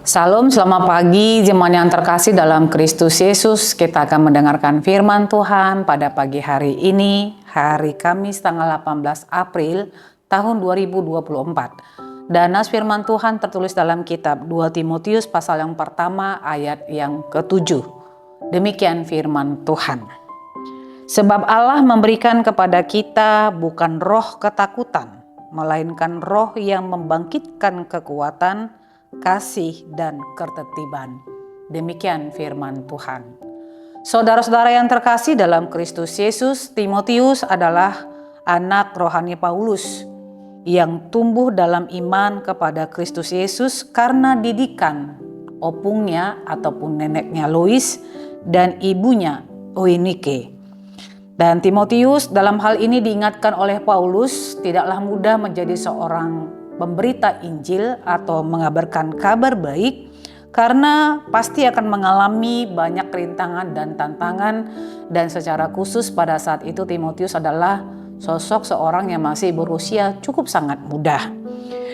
Salam, selamat pagi jemaat yang terkasih dalam Kristus Yesus. Kita akan mendengarkan firman Tuhan pada pagi hari ini, hari Kamis tanggal 18 April tahun 2024. Dan nas firman Tuhan tertulis dalam kitab 2 Timotius pasal yang pertama ayat yang ke-7. Demikian firman Tuhan. Sebab Allah memberikan kepada kita bukan roh ketakutan, melainkan roh yang membangkitkan kekuatan, kasih, dan ketertiban. Demikian firman Tuhan. Saudara-saudara yang terkasih dalam Kristus Yesus, Timotius adalah anak rohani Paulus yang tumbuh dalam iman kepada Kristus Yesus karena didikan opungnya ataupun neneknya Lois dan ibunya Eunike. Dan Timotius dalam hal ini diingatkan oleh Paulus tidaklah mudah menjadi seorang pemberita Injil atau mengabarkan kabar baik karena pasti akan mengalami banyak rintangan dan tantangan, dan secara khusus pada saat itu Timotius adalah sosok seorang yang masih berusia cukup sangat muda.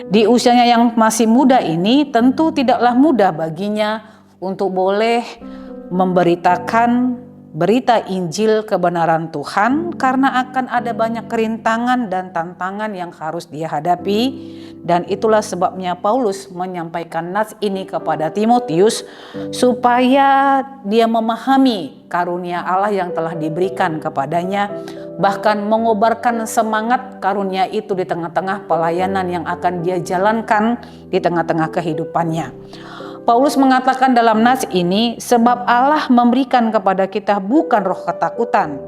Di usianya yang masih muda ini tentu tidaklah mudah baginya untuk boleh memberitakan berita Injil kebenaran Tuhan karena akan ada banyak kerintangan dan tantangan yang harus dia hadapi, dan itulah sebabnya Paulus menyampaikan nas ini kepada Timotius supaya dia memahami karunia Allah yang telah diberikan kepadanya, bahkan mengobarkan semangat karunia itu di tengah-tengah pelayanan yang akan dia jalankan di tengah-tengah kehidupannya. Paulus mengatakan dalam nas ini, sebab Allah memberikan kepada kita bukan roh ketakutan,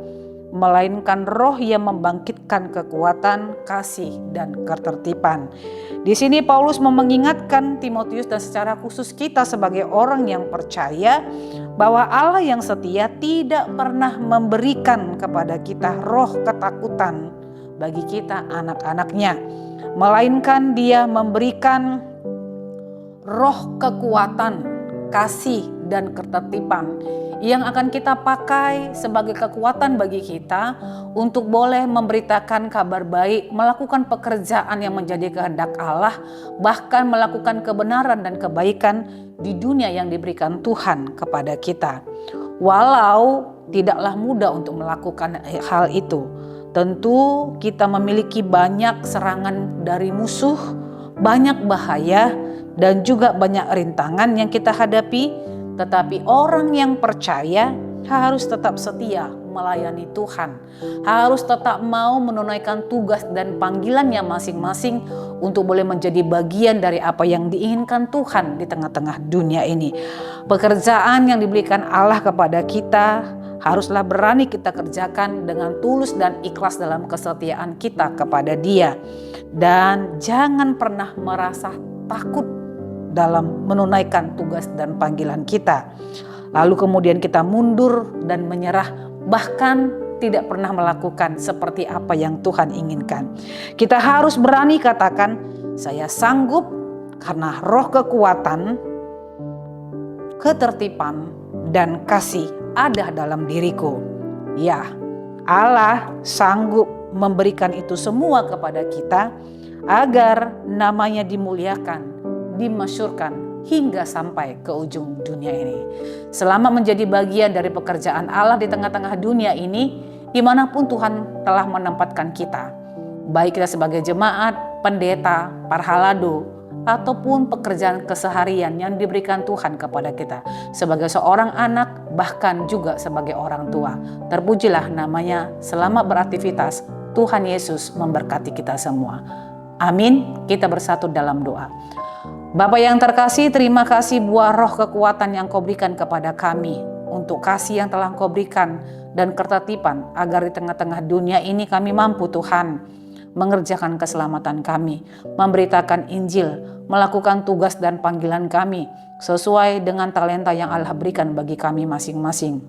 melainkan roh yang membangkitkan kekuatan, kasih, dan ketertiban. Di sini Paulus mengingatkan Timotius dan secara khusus kita sebagai orang yang percaya bahwa Allah yang setia tidak pernah memberikan kepada kita roh ketakutan bagi kita anak-anaknya, melainkan Dia memberikan roh kekuatan, kasih, dan ketertiban yang akan kita pakai sebagai kekuatan bagi kita untuk boleh memberitakan kabar baik, melakukan pekerjaan yang menjadi kehendak Allah, bahkan melakukan kebenaran dan kebaikan di dunia yang diberikan Tuhan kepada kita. Walau tidaklah mudah untuk melakukan hal itu, tentu kita memiliki banyak serangan dari musuh, banyak bahaya, dan juga banyak rintangan yang kita hadapi, tetapi orang yang percaya harus tetap setia melayani Tuhan, harus tetap mau menunaikan tugas dan panggilannya masing-masing untuk boleh menjadi bagian dari apa yang diinginkan Tuhan di tengah-tengah dunia ini. Pekerjaan yang diberikan Allah kepada kita haruslah berani kita kerjakan dengan tulus dan ikhlas dalam kesetiaan kita kepada Dia, dan jangan pernah merasa takut dalam menunaikan tugas dan panggilan kita, lalu kemudian kita mundur dan menyerah, bahkan tidak pernah melakukan seperti apa yang Tuhan inginkan. Kita harus berani katakan, saya sanggup karena roh kekuatan, ketertiban, dan kasih ada dalam diriku. Ya, Allah sanggup memberikan itu semua kepada kita agar namanya dimuliakan, dimasyurkan hingga sampai ke ujung dunia ini. Selama menjadi bagian dari pekerjaan Allah di tengah-tengah dunia ini, dimanapun Tuhan telah menempatkan kita, baik kita sebagai jemaat, pendeta, parhalado, ataupun pekerjaan keseharian yang diberikan Tuhan kepada kita sebagai seorang anak, bahkan juga sebagai orang tua. Terpujilah namanya, selamat beraktivitas. Tuhan Yesus memberkati kita semua. Amin. Kita bersatu dalam doa. Bapa yang terkasih, terima kasih buah roh kekuatan yang Kau berikan kepada kami, untuk kasih yang telah Kau berikan dan ketertiban, agar di tengah-tengah dunia ini kami mampu Tuhan mengerjakan keselamatan kami, memberitakan Injil, melakukan tugas dan panggilan kami sesuai dengan talenta yang Allah berikan bagi kami masing-masing.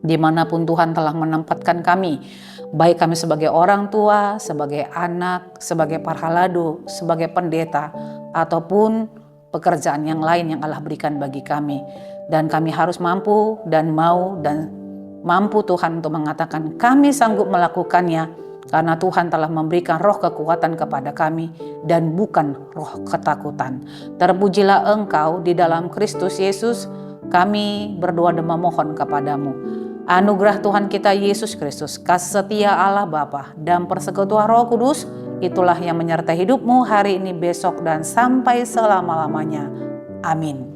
Dimanapun Tuhan telah menempatkan kami, baik kami sebagai orang tua, sebagai anak, sebagai parhalado, sebagai pendeta, ataupun pekerjaan yang lain yang Allah berikan bagi kami. Dan kami harus mampu dan mau dan mampu Tuhan untuk mengatakan kami sanggup melakukannya karena Tuhan telah memberikan roh kekuatan kepada kami dan bukan roh ketakutan. Terpujilah Engkau di dalam Kristus Yesus. Kami berdoa dan memohon kepadamu. Anugerah Tuhan kita Yesus Kristus, kasih setia Allah Bapa, dan persekutuan Roh Kudus, itulah yang menyertai hidupmu hari ini, besok, dan sampai selama-lamanya. Amin.